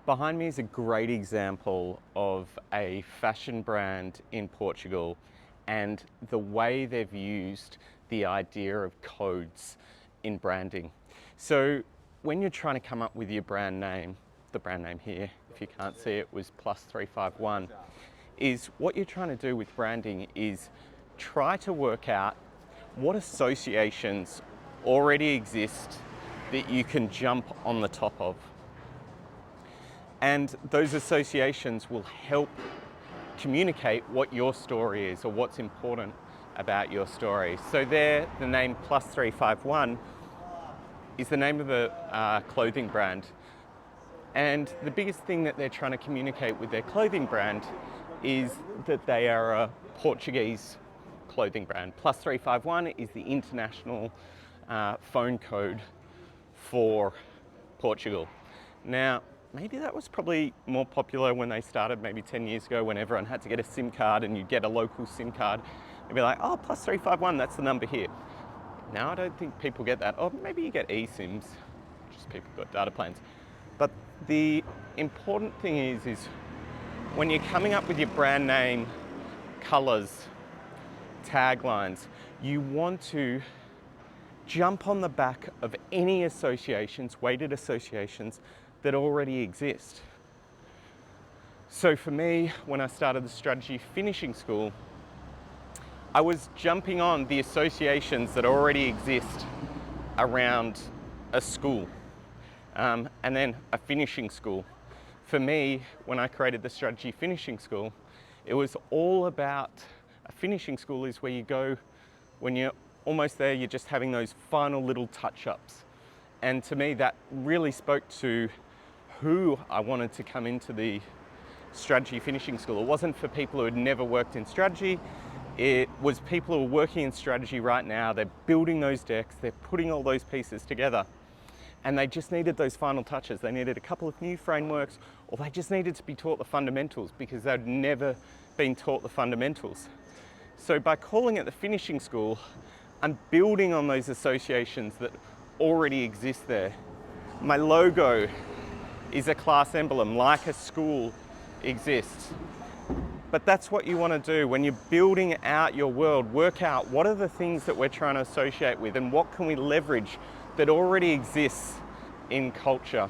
Behind me is a great example of a fashion brand in Portugal and the way they've used the idea of codes in branding. So when you're trying to come up with your brand name, the brand name here, if you can't see it, was +351, is what you're trying to do with branding is try to work out what associations already exist that you can jump on the top of. And those associations will help communicate what your story is or what's important about your story. So there, the name +351 is the name of a clothing brand. And the biggest thing that they're trying to communicate with their clothing brand is that they are a Portuguese clothing brand. +351 is the international phone code for Portugal. Now, maybe that was probably more popular when they started maybe 10 years ago when everyone had to get a SIM card and you'd get a local SIM card. They'd be like, oh, +351, that's the number here. Now I don't think people get that. Or maybe you get eSIMs, just people got data plans. But the important thing is when you're coming up with your brand name, colors, taglines, you want to jump on the back of any associations, weighted associations that already exist. So for me, when I started the strategy finishing school, I was jumping on the associations that already exist around a school and then a finishing school. For me, when I created the strategy finishing school, it was all about a finishing school is where you go when you're almost there, you're just having those final little touch-ups. And to me, that really spoke to who I wanted to come into the strategy finishing school. It wasn't for people who had never worked in strategy. It was people who are working in strategy right now. They're building those decks, they're putting all those pieces together. And they just needed those final touches. They needed a couple of new frameworks, or they just needed to be taught the fundamentals because they'd never been taught the fundamentals. So by calling it the finishing school, I'm building on those associations that already exist there. My logo is a class emblem, like a school exists. But that's what you want to do when you're building out your world. Work out what are the things that we're trying to associate with and what can we leverage that already exists in culture.